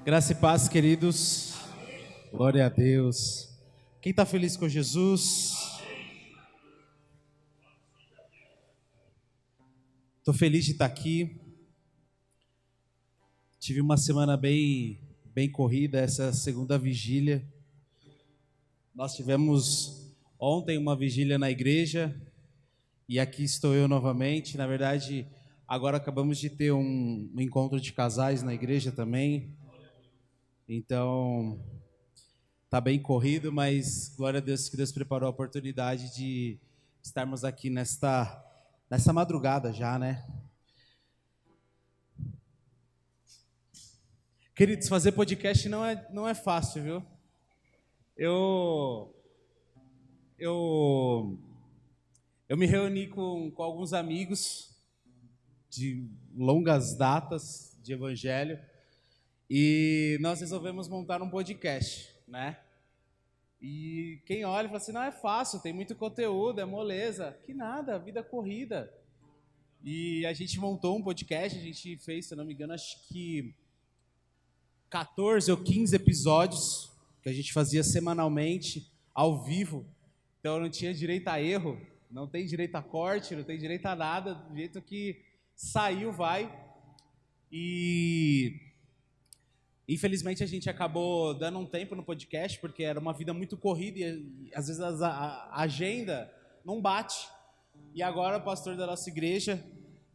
Graça e paz, queridos. Glória a Deus. Quem está feliz com Jesus? Estou feliz de estar aqui. Tive uma semana bem corrida, essa segunda vigília. Nós tivemos ontem uma vigília na igreja e aqui estou eu novamente. Na verdade, agora acabamos de ter um encontro de casais na igreja também. Então, tá bem corrido, mas glória a Deus que Deus preparou a oportunidade de estarmos aqui nessa madrugada já, né? Queridos, fazer podcast não é fácil, viu? Eu me reuni com alguns amigos de longas datas de evangelho e nós resolvemos montar um podcast, né? E quem olha fala assim, não é fácil, tem muito conteúdo, é moleza. Que nada, vida corrida. E a gente montou um podcast, a gente fez, se eu não me engano, acho que 14 ou 15 episódios que a gente fazia semanalmente, ao vivo. Então não tinha direito a erro, não tem direito a corte, não tem direito a nada, do jeito que saiu, vai. E infelizmente a gente acabou dando um tempo no podcast, porque era uma vida muito corrida e às vezes a agenda não bate. E agora o pastor da nossa igreja,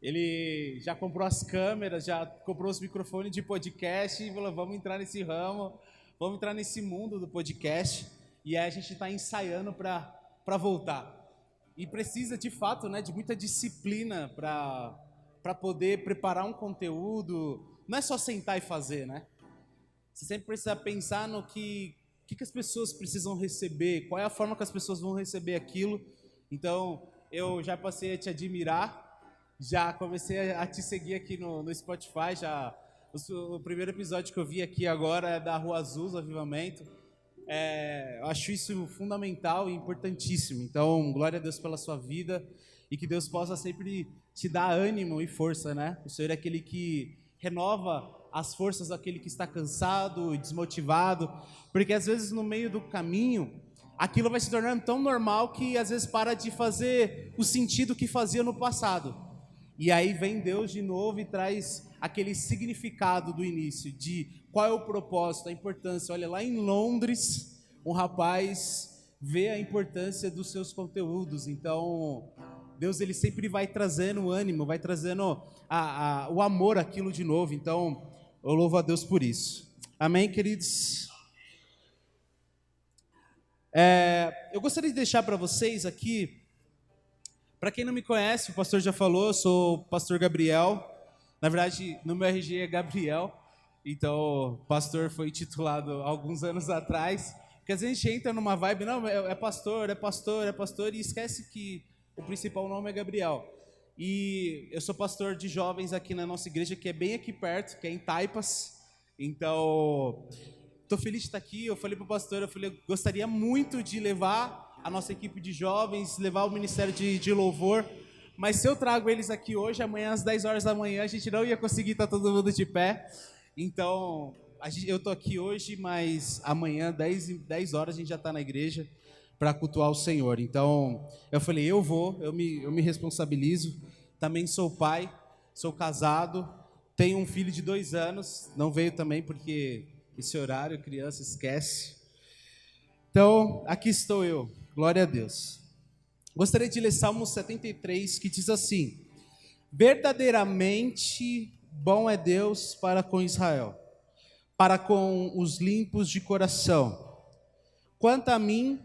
ele já comprou as câmeras, já comprou os microfones de podcast e falou, vamos entrar nesse ramo, vamos entrar nesse mundo do podcast. E aí a gente está ensaiando para voltar. E precisa, de fato, né, de muita disciplina para poder preparar um conteúdo. Não é só sentar e fazer, né? Você sempre precisa pensar no que as pessoas precisam receber, qual é a forma que as pessoas vão receber aquilo. Então, eu já passei a te admirar, já comecei a te seguir aqui no Spotify, o primeiro episódio que eu vi aqui agora é da Rua Azul, do Avivamento. Eu acho isso fundamental e importantíssimo. Então, glória a Deus pela sua vida e que Deus possa sempre te dar ânimo e força, né? O Senhor é aquele que renova as forças daquele que está cansado e desmotivado, porque às vezes no meio do caminho, aquilo vai se tornando tão normal que às vezes para de fazer o sentido que fazia no passado. E aí vem Deus de novo e traz aquele significado do início, de qual é o propósito, a importância. Olha, lá em Londres, um rapaz vê a importância dos seus conteúdos. Então, Deus ele sempre vai trazendo o ânimo, vai trazendo o amor àquilo de novo. Então, eu louvo a Deus por isso. Amém, queridos? Eu gostaria de deixar para vocês aqui, para quem não me conhece, o pastor já falou, eu sou o pastor Gabriel. Na verdade, no meu RG é Gabriel. Então, o pastor foi intitulado alguns anos atrás. Porque às vezes a gente entra numa vibe, não, é pastor, e esquece que o principal nome é Gabriel. E eu sou pastor de jovens aqui na nossa igreja, que é bem aqui perto, que é em Taipas. Então, estou feliz de estar aqui. Eu falei para o pastor, eu gostaria muito de levar a nossa equipe de jovens, levar o ministério de louvor. Mas se eu trago eles aqui hoje, amanhã às 10 horas da manhã, a gente não ia conseguir estar todo mundo de pé. Então, eu estou aqui hoje, mas amanhã, 10 horas, a gente já está na igreja para cultuar o Senhor. Então, eu falei, eu me responsabilizo. Também sou pai, sou casado, tenho um filho de 2 anos, não veio também porque esse horário, criança, esquece. Então, aqui estou eu, glória a Deus. Gostaria de ler Salmo 73, que diz assim: verdadeiramente bom é Deus para com Israel, para com os limpos de coração. Quanto a mim,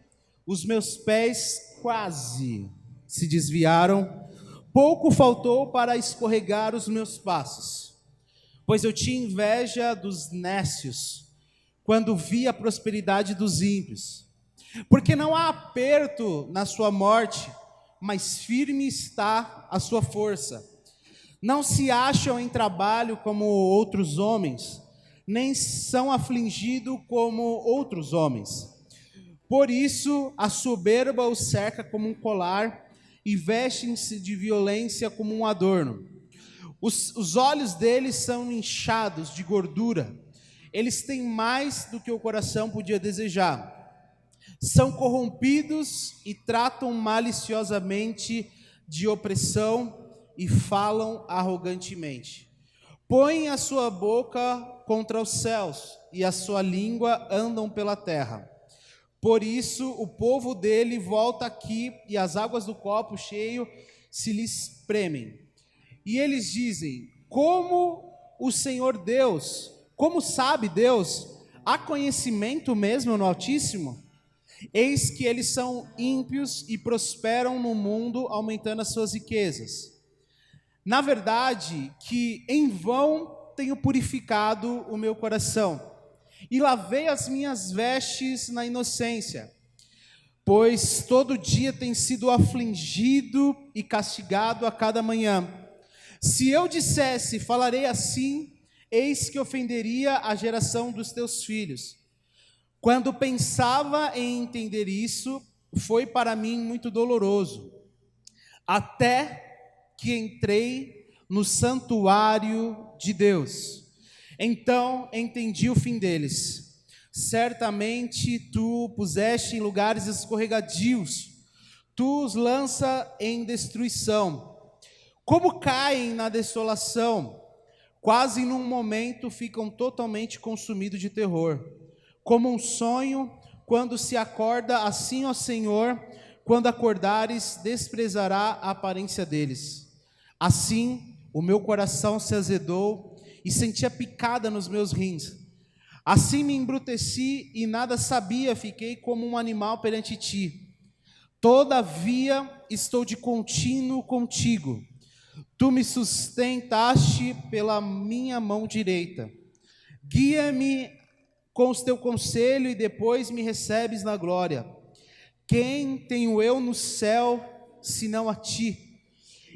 os meus pés quase se desviaram, pouco faltou para escorregar os meus passos. Pois eu tinha inveja dos nécios, quando vi a prosperidade dos ímpios. Porque não há aperto na sua morte, mas firme está a sua força. Não se acham em trabalho como outros homens, nem são afligidos como outros homens. Por isso, a soberba os cerca como um colar e vestem-se de violência como um adorno. Os olhos deles são inchados de gordura Eles têm mais do que o coração podia desejar. São corrompidos e tratam maliciosamente de opressão e falam arrogantemente. Põem a sua boca contra os céus e a sua língua andam pela terra. Por isso o povo dele volta aqui e as águas do copo cheio se lhes premem. E eles dizem: como o Senhor Deus, como sabe Deus, há conhecimento mesmo no Altíssimo? Eis que eles são ímpios e prosperam no mundo, aumentando as suas riquezas. Na verdade, que em vão tenho purificado o meu coração, e lavei as minhas vestes na inocência, pois todo dia tem sido afligido e castigado a cada manhã. Se eu dissesse, falarei assim, eis que ofenderia a geração dos teus filhos. Quando pensava em entender isso, foi para mim muito doloroso, até que entrei no santuário de Deus. Então entendi o fim deles. Certamente tu puseste em lugares escorregadios, tu os lança em destruição. Como caem na desolação, quase num momento ficam totalmente consumidos de terror. Como um sonho, quando se acorda, assim, ó Senhor, quando acordares, desprezará a aparência deles. Assim, o meu coração se azedou e senti a picada nos meus rins. Assim me embruteci e nada sabia, fiquei como um animal perante ti. Todavia, estou de contínuo contigo. Tu me sustentaste pela minha mão direita. Guia-me com o teu conselho e depois me recebes na glória. Quem tenho eu no céu, senão a ti?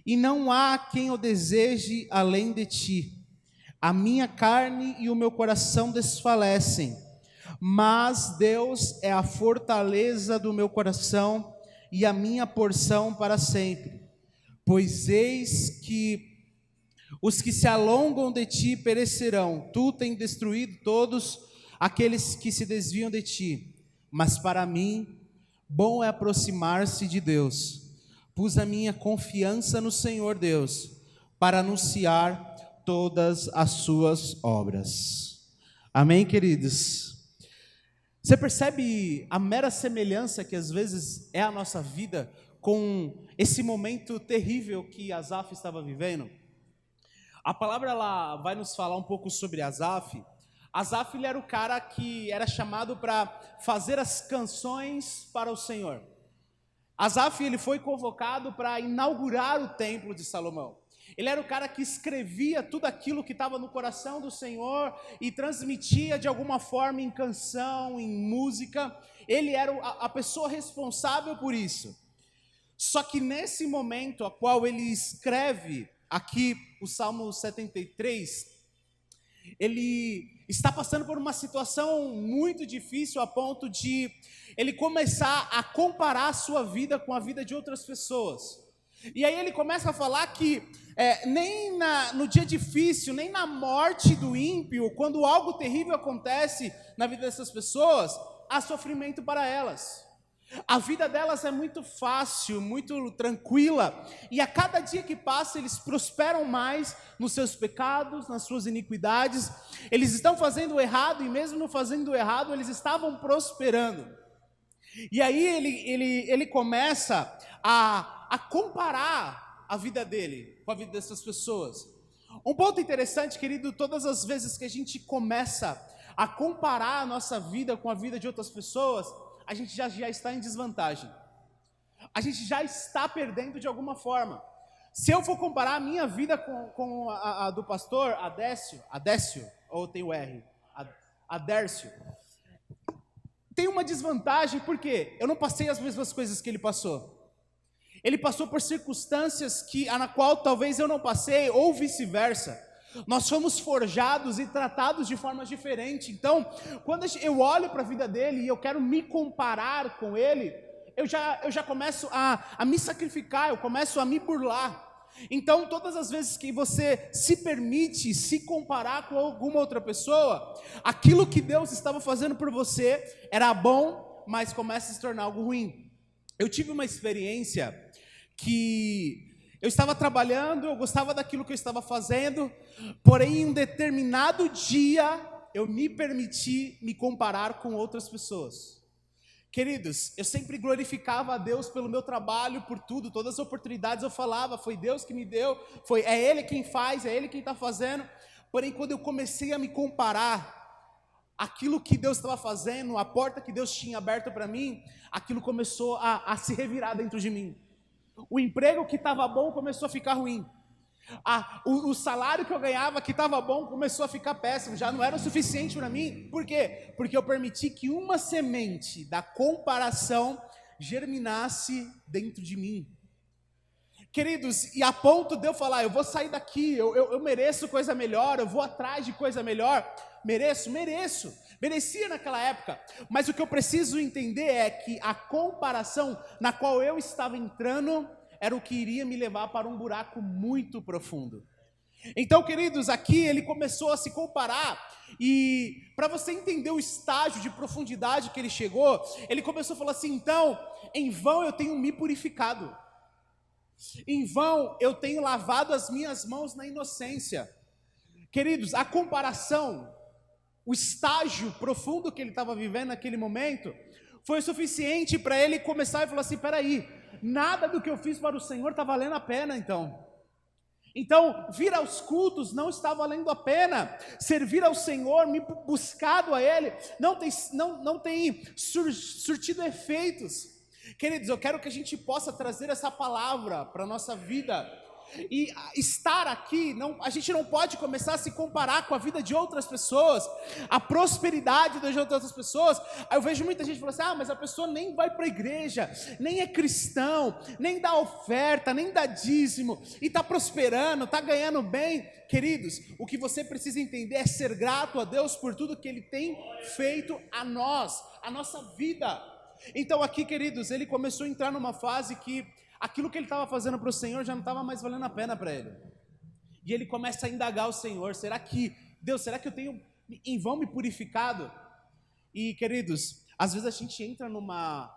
E não há quem o deseje além de ti. A minha carne e o meu coração desfalecem, mas Deus é a fortaleza do meu coração e a minha porção para sempre. Pois eis que os que se alongam de ti perecerão. Tu tens destruído todos aqueles que se desviam de ti, mas para mim, bom é aproximar-se de Deus. Pus a minha confiança no Senhor Deus, para anunciar todas as suas obras. Amém, queridos? Você percebe a mera semelhança que às vezes é a nossa vida com esse momento terrível que Asaf estava vivendo? A palavra ela vai nos falar um pouco sobre Asaf. Asaf, ele era o cara que era chamado para fazer as canções para o Senhor. Asaf, ele foi convocado para inaugurar o templo de Salomão. Ele era o cara que escrevia tudo aquilo que estava no coração do Senhor e transmitia de alguma forma em canção, em música. Ele era a pessoa responsável por isso. Só que nesse momento a qual ele escreve aqui o Salmo 73, ele está passando por uma situação muito difícil a ponto de ele começar a comparar a sua vida com a vida de outras pessoas. E aí ele começa a falar que nem no dia difícil, nem na morte do ímpio, quando algo terrível acontece na vida dessas pessoas, há sofrimento para elas. A vida delas é muito fácil, muito tranquila, e a cada dia que passa eles prosperam mais nos seus pecados, nas suas iniquidades. Eles estão fazendo o errado, e mesmo não fazendo o errado, eles estavam prosperando. E aí ele começa a comparar a vida dele com a vida dessas pessoas. Um ponto interessante, querido, todas as vezes que a gente começa a comparar a nossa vida com a vida de outras pessoas, a gente já está em desvantagem. A gente já está perdendo de alguma forma. Se eu for comparar a minha vida com a do pastor Adécio, ou tem o R, Adércio, tem uma desvantagem, porque eu não passei as mesmas coisas que ele passou. Ele passou por circunstâncias na qual talvez eu não passei, ou vice-versa. Nós fomos forjados e tratados de forma diferente. Então, quando eu olho para a vida dele e eu quero me comparar com ele, eu já começo a me sacrificar, eu começo a me burlar. Então, todas as vezes que você se permite se comparar com alguma outra pessoa, aquilo que Deus estava fazendo por você era bom, mas começa a se tornar algo ruim. Eu tive uma experiência que eu estava trabalhando, eu gostava daquilo que eu estava fazendo, porém, em um determinado dia, eu me permiti me comparar com outras pessoas. Queridos, eu sempre glorificava a Deus pelo meu trabalho, por tudo, todas as oportunidades eu falava, foi Deus que me deu, é Ele quem faz, é Ele quem está fazendo. Porém, quando eu comecei a me comparar, aquilo que Deus estava fazendo, a porta que Deus tinha aberta para mim, aquilo começou a se revirar dentro de mim. O emprego que estava bom começou a ficar ruim. O salário que eu ganhava que estava bom começou a ficar péssimo, já não era o suficiente para mim. Por quê? Porque eu permiti que uma semente da comparação germinasse dentro de mim. Queridos, e a ponto de eu falar, eu vou sair daqui, eu mereço coisa melhor, eu vou atrás de coisa melhor. Merecia naquela época, mas o que eu preciso entender é que a comparação na qual eu estava entrando era o que iria me levar para um buraco muito profundo. Então, queridos, aqui ele começou a se comparar, e para você entender o estágio de profundidade que ele chegou, ele começou a falar assim: então, em vão eu tenho me purificado, em vão eu tenho lavado as minhas mãos na inocência. Queridos, a comparação, o estágio profundo que ele estava vivendo naquele momento, foi o suficiente para ele começar e falar assim: peraí, nada do que eu fiz para o Senhor está valendo a pena então vir aos cultos não está valendo a pena, servir ao Senhor, me buscado a Ele, não tem surtido efeitos. Queridos, eu quero que a gente possa trazer essa palavra para a nossa vida, e estar aqui, a gente não pode começar a se comparar com a vida de outras pessoas, a prosperidade de outras pessoas. Aí eu vejo muita gente falando assim: mas a pessoa nem vai para a igreja, nem é cristão, nem dá oferta, nem dá dízimo, e está prosperando, está ganhando bem. Queridos, o que você precisa entender é ser grato a Deus por tudo que Ele tem feito a nós, a nossa vida. Então aqui, queridos, ele começou a entrar numa fase que aquilo que ele estava fazendo para o Senhor já não estava mais valendo a pena para ele. E ele começa a indagar o Senhor: será que eu tenho em vão me purificado? E, queridos, às vezes a gente entra numa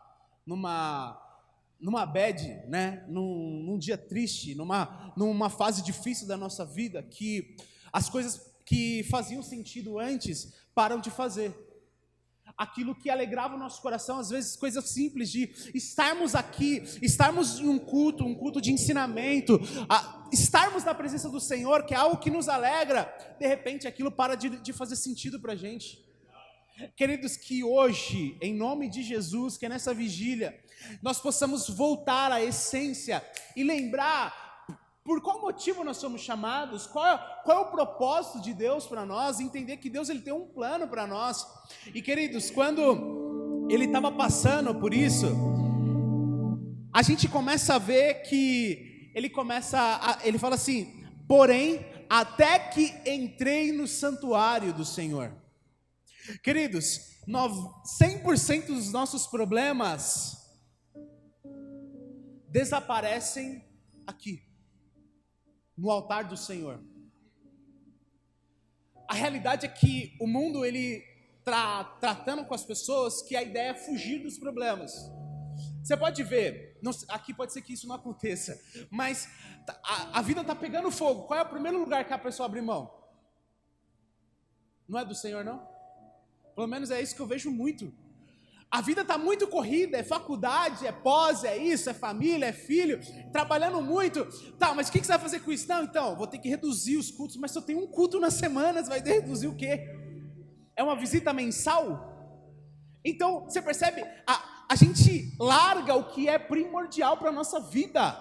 bad, né? Num dia triste, numa fase difícil da nossa vida, que as coisas que faziam sentido antes param de fazer. Aquilo que alegrava o nosso coração, às vezes coisas simples de estarmos aqui, estarmos em um culto de ensinamento, estarmos na presença do Senhor, que é algo que nos alegra, de repente aquilo para de fazer sentido para a gente. Queridos, que hoje, em nome de Jesus, que nessa vigília, nós possamos voltar à essência e lembrar por qual motivo nós somos chamados, qual é o propósito de Deus para nós, entender que Deus ele tem um plano para nós. E, queridos, quando ele estava passando por isso, a gente começa a ver que ele fala assim: porém, até que entrei no santuário do Senhor. Queridos, 100% dos nossos problemas desaparecem aqui, no altar do Senhor. A realidade é que o mundo, ele tratando com as pessoas, que a ideia é fugir dos problemas. Você pode ver, aqui pode ser que isso não aconteça, mas a vida está pegando fogo. Qual é o primeiro lugar que a pessoa abre mão? Não é do Senhor, não? Pelo menos é isso que eu vejo muito. A vida está muito corrida, é faculdade, é pós, é isso, é família, é filho, trabalhando muito. Tá, mas o que você vai fazer com isso? Não, então, vou ter que reduzir os cultos, mas só tem um culto na semana, você vai reduzir o quê? É uma visita mensal? Então, você percebe? A gente larga o que é primordial para a nossa vida.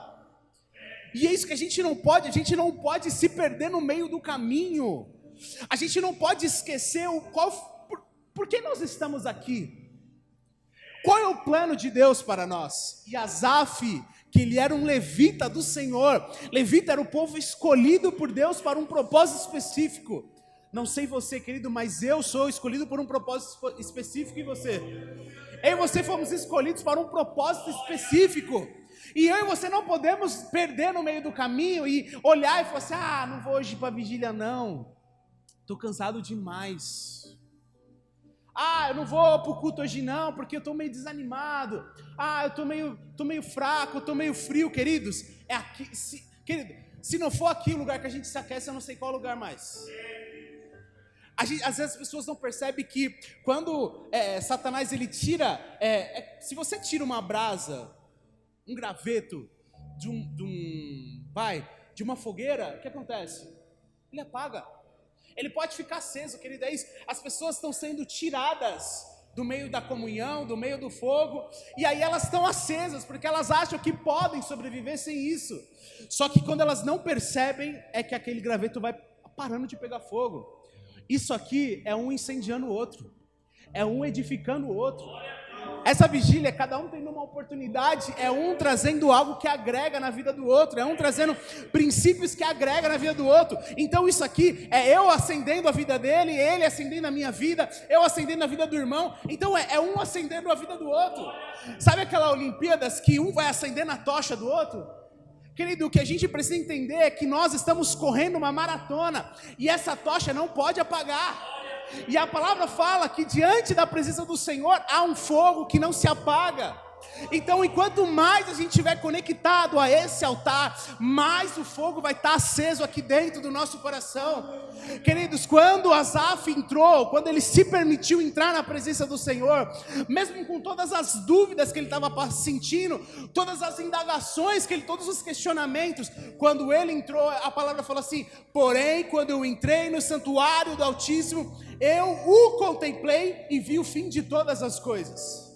E é isso que a gente não pode se perder no meio do caminho. A gente não pode esquecer por que nós estamos aqui. Qual é o plano de Deus para nós? E Asaf, que ele era um levita do Senhor, levita era o povo escolhido por Deus para um propósito específico. Não sei você, querido, mas eu sou escolhido por um propósito específico, e você? Eu e você fomos escolhidos para um propósito específico. E eu e você não podemos perder no meio do caminho e olhar e falar assim, não vou hoje para a vigília não, estou cansado demais. Eu não vou para o culto hoje não, porque eu estou meio desanimado. Eu estou meio fraco, eu estou meio frio, queridos. Querido, se não for aqui o lugar que a gente se aquece, eu não sei qual lugar mais. Às vezes as pessoas não percebem que quando Satanás ele tira, se você tira uma brasa, um graveto de uma fogueira, o que acontece? Ele apaga. Ele pode ficar aceso, querido, é isso. As pessoas estão sendo tiradas do meio da comunhão, do meio do fogo, e aí elas estão acesas, porque elas acham que podem sobreviver sem isso. Só que quando elas não percebem, é que aquele graveto vai parando de pegar fogo. Isso aqui é um incendiando o outro, é um edificando o outro. Essa vigília, cada um tendo uma oportunidade, é um trazendo algo que agrega na vida do outro, é um trazendo princípios que agrega na vida do outro. Então isso aqui é eu acendendo a vida dele, ele acendendo a minha vida, eu acendendo a vida do irmão. Então é um acendendo a vida do outro. Sabe aquela Olimpíadas que um vai acendendo a tocha do outro? Querido, o que a gente precisa entender é que nós estamos correndo uma maratona e essa tocha não pode apagar. E a palavra fala que diante da presença do Senhor há um fogo que não se apaga. Então, enquanto mais a gente estiver conectado a esse altar, mais o fogo vai estar aceso aqui dentro do nosso coração. Queridos, quando Asaf entrou, quando ele se permitiu entrar na presença do Senhor, mesmo com todas as dúvidas que ele estava sentindo, todas as indagações, todos os questionamentos, quando ele entrou, a palavra fala assim: porém, quando eu entrei no santuário do Altíssimo, eu o contemplei e vi o fim de todas as coisas.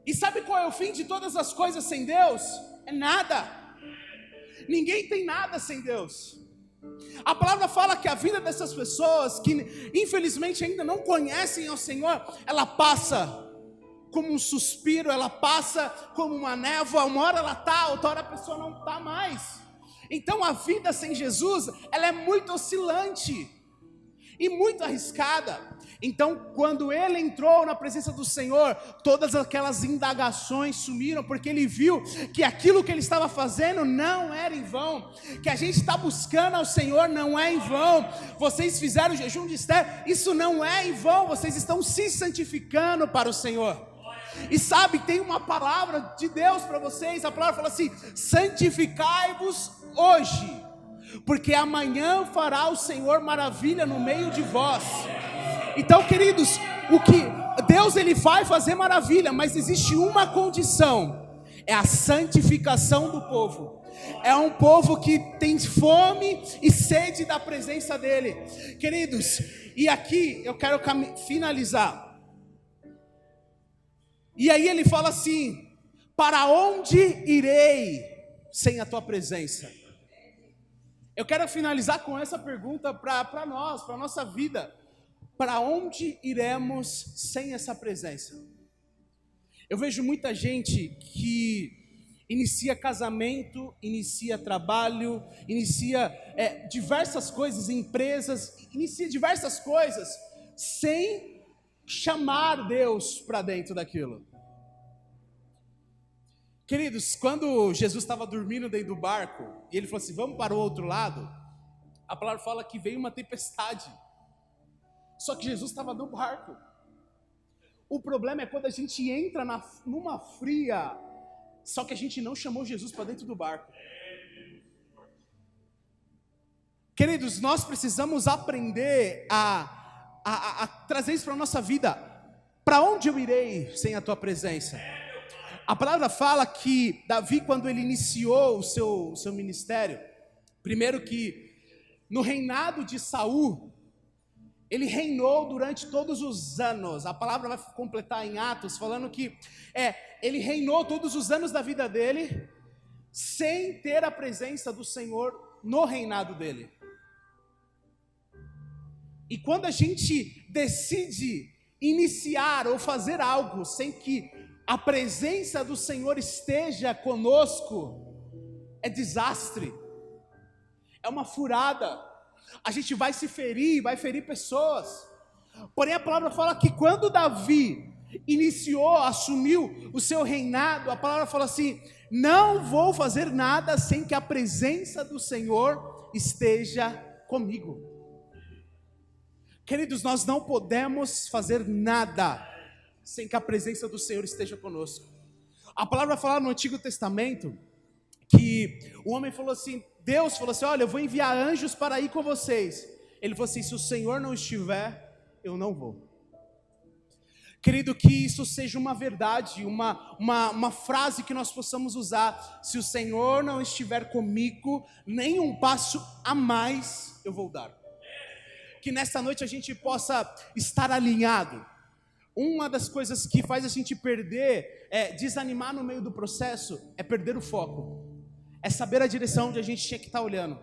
E sabe qual é o fim de todas as coisas sem Deus? É nada. Ninguém tem nada sem Deus. A palavra fala que a vida dessas pessoas que infelizmente ainda não conhecem ao Senhor, ela passa como um suspiro, ela passa como uma névoa. Uma hora ela está, outra hora a pessoa não está mais. Então a vida sem Jesus, ela é muito oscilante e muito arriscada. Então, quando ele entrou na presença do Senhor, todas aquelas indagações sumiram, porque ele viu que aquilo que ele estava fazendo não era em vão, que a gente está buscando ao Senhor não é em vão. Vocês fizeram o jejum de Esther, isso não é em vão, vocês estão se santificando para o Senhor. E sabe, tem uma palavra de Deus para vocês, a palavra fala assim: santificai-vos hoje, porque amanhã fará o Senhor maravilha no meio de vós. Então, queridos, o que Deus ele vai fazer maravilha, mas existe uma condição: é a santificação do povo. É um povo que tem fome e sede da presença dele, queridos. E aqui eu quero finalizar. E aí ele fala assim: para onde irei sem a tua presença? Eu quero finalizar com essa pergunta para nós, para a nossa vida. Para onde iremos sem essa presença? Eu vejo muita gente que inicia casamento, inicia trabalho, inicia diversas coisas, empresas, inicia diversas coisas, sem chamar Deus para dentro daquilo. Queridos, quando Jesus estava dormindo dentro do barco, e ele falou assim: vamos para o outro lado, a palavra fala que veio uma tempestade. Só que Jesus estava no barco. O problema é quando a gente entra numa fria, só que a gente não chamou Jesus para dentro do barco. Queridos, nós precisamos aprender a trazer isso para a nossa vida. Para onde eu irei sem a tua presença? A palavra fala que Davi, quando ele iniciou o seu ministério, primeiro que no reinado de Saul, ele reinou durante todos os anos. A palavra vai completar em Atos, falando que ele reinou todos os anos da vida dele, sem ter a presença do Senhor no reinado dele. E quando a gente decide iniciar ou fazer algo sem que a presença do Senhor esteja conosco, é desastre, é uma furada. A gente vai se ferir, vai ferir pessoas. Porém a palavra fala que quando Davi, iniciou, assumiu o seu reinado, a palavra fala assim: não vou fazer nada sem que a presença do Senhor esteja comigo. Queridos, nós não podemos fazer nada sem que a presença do Senhor esteja conosco. A palavra fala no Antigo Testamento que o homem falou assim, Deus falou assim: olha, eu vou enviar anjos para ir com vocês. Ele falou assim: se o Senhor não estiver, eu não vou. Querido, que isso seja uma verdade, uma frase que nós possamos usar: se o Senhor não estiver comigo, nem um passo a mais eu vou dar. Que nesta noite a gente possa estar alinhado. Uma das coisas que faz a gente desanimar no meio do processo, é perder o foco. É saber a direção onde a gente tinha que estar olhando.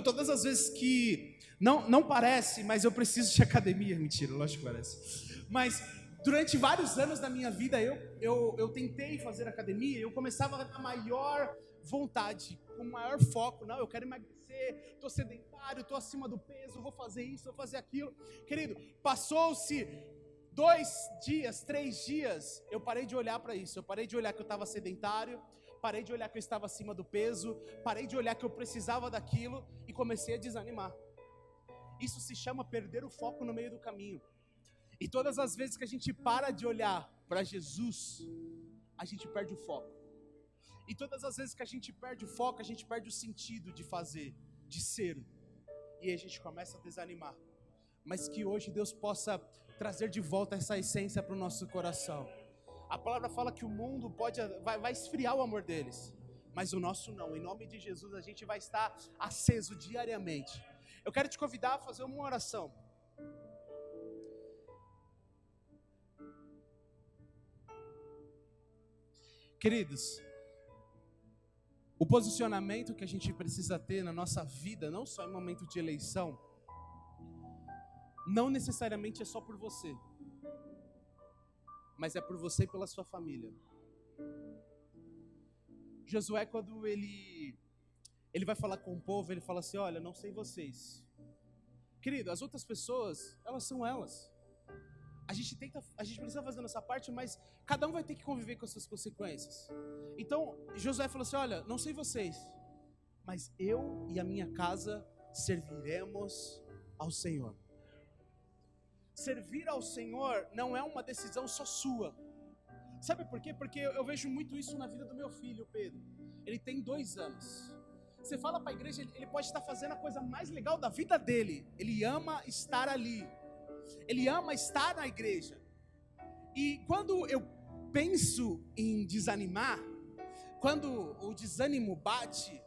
Todas as vezes que, não parece, mas eu preciso de academia, mentira, lógico que parece. Mas durante vários anos da minha vida, eu tentei fazer academia, eu começava com a maior vontade, com o maior foco. Não, eu quero emagrecer, estou sedentário, estou acima do peso, vou fazer isso, vou fazer aquilo. Querido, passou-se 2 dias, 3 dias, eu parei de olhar para isso. Eu parei de olhar que eu estava sedentário, parei de olhar que eu estava acima do peso, parei de olhar que eu precisava daquilo e comecei a desanimar. Isso se chama perder o foco no meio do caminho. E todas as vezes que a gente para de olhar para Jesus, a gente perde o foco. E todas as vezes que a gente perde o foco, a gente perde o sentido de fazer, de ser. E aí a gente começa a desanimar. Mas que hoje Deus possa trazer de volta essa essência para o nosso coração. A palavra fala que o mundo vai esfriar o amor deles, mas o nosso não. Em nome de Jesus a gente vai estar aceso diariamente. Eu quero te convidar a fazer uma oração. Queridos, o posicionamento que a gente precisa ter na nossa vida, não só em momento de eleição, não necessariamente é só por você, mas é por você e pela sua família. Josué, quando ele vai falar com o povo, ele fala assim: olha, não sei vocês. Querido, as outras pessoas, elas são elas. A gente precisa fazer nossa parte, mas cada um vai ter que conviver com as suas consequências. Então, Josué falou assim: olha, não sei vocês, mas eu e a minha casa serviremos ao Senhor. Servir ao Senhor não é uma decisão só sua. Sabe por quê? Porque eu vejo muito isso na vida do meu filho, Pedro. Ele tem 2 anos. Você fala para a igreja, ele pode estar fazendo a coisa mais legal da vida dele. Ele ama estar ali. Ele ama estar na igreja. E quando eu penso em desanimar, quando o desânimo bate,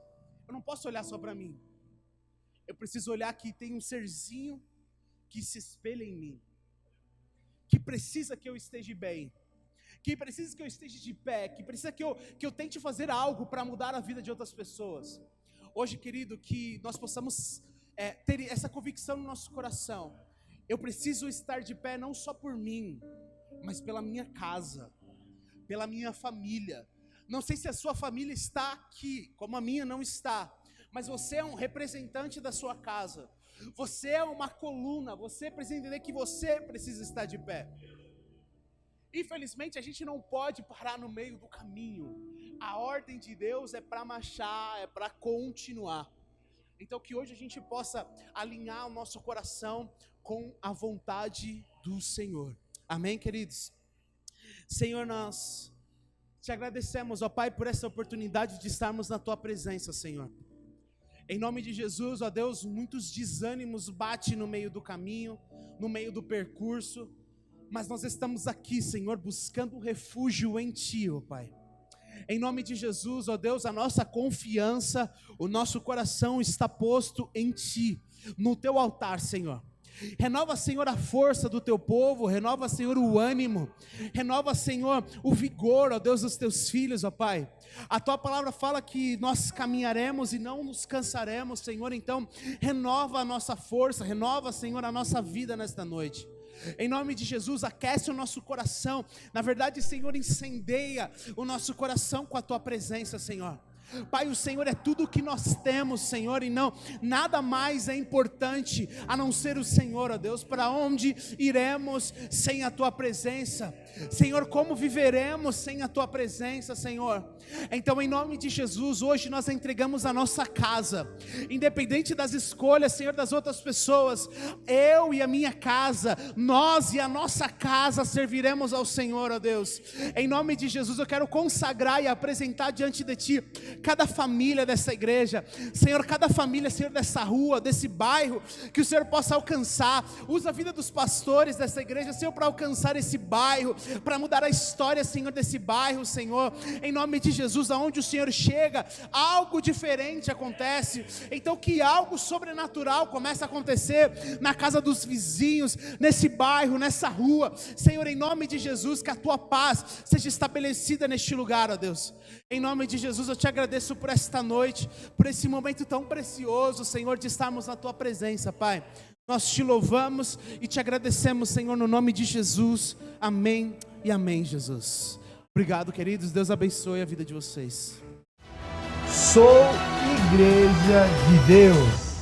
eu não posso olhar só para mim. Eu preciso olhar que tem um serzinho que se espelha em mim, que precisa que eu esteja bem, que precisa que eu esteja de pé, que precisa que eu tente fazer algo para mudar a vida de outras pessoas. Hoje, querido, que nós possamos ter essa convicção no nosso coração. Eu preciso estar de pé não só por mim, mas pela minha casa, pela minha família. Não sei se a sua família está aqui, como a minha não está, mas você é um representante da sua casa. Você é uma coluna, você precisa entender que você precisa estar de pé. Infelizmente a gente não pode parar no meio do caminho. A ordem de Deus é para marchar, é para continuar. Então que hoje a gente possa alinhar o nosso coração com a vontade do Senhor. Amém, queridos? Senhor, nós te agradecemos, ó Pai, por essa oportunidade de estarmos na Tua presença, Senhor. Em nome de Jesus, ó Deus, muitos desânimos batem no meio do caminho, no meio do percurso, mas nós estamos aqui, Senhor, buscando um refúgio em Ti, ó Pai. Em nome de Jesus, ó Deus, a nossa confiança, o nosso coração está posto em Ti, no Teu altar, Senhor. Renova, Senhor, a força do Teu povo, renova, Senhor, o ânimo, renova, Senhor, o vigor, ó Deus, dos Teus filhos, ó Pai. A Tua palavra fala que nós caminharemos e não nos cansaremos, Senhor, então renova a nossa força, renova, Senhor, a nossa vida nesta noite. Em nome de Jesus, aquece o nosso coração. Na verdade, Senhor, incendeia o nosso coração com a Tua presença, Senhor. Pai, o Senhor é tudo o que nós temos, Senhor, e não, nada mais é importante a não ser o Senhor, ó Deus. Para onde iremos sem a Tua presença? Senhor, como viveremos sem a Tua presença, Senhor? Então, em nome de Jesus, hoje nós entregamos a nossa casa, independente das escolhas, Senhor, das outras pessoas, eu e a minha casa, nós e a nossa casa serviremos ao Senhor, ó Deus. Em nome de Jesus, eu quero consagrar e apresentar diante de Ti cada família dessa igreja, Senhor, cada família, Senhor, dessa rua, desse bairro, que o Senhor possa alcançar. Usa a vida dos pastores dessa igreja, Senhor, para alcançar esse bairro, para mudar a história, Senhor, desse bairro, Senhor, em nome de Jesus. Aonde o Senhor chega, algo diferente acontece. Então que algo sobrenatural comece a acontecer na casa dos vizinhos, nesse bairro, nessa rua, Senhor, em nome de Jesus, que a Tua paz seja estabelecida neste lugar, ó Deus. Em nome de Jesus, eu Te agradeço por esta noite, por esse momento tão precioso, Senhor, de estarmos na Tua presença, Pai. Nós Te louvamos e Te agradecemos, Senhor, no nome de Jesus. Amém e amém, Jesus. Obrigado, queridos. Deus abençoe a vida de vocês. Sou Igreja de Deus.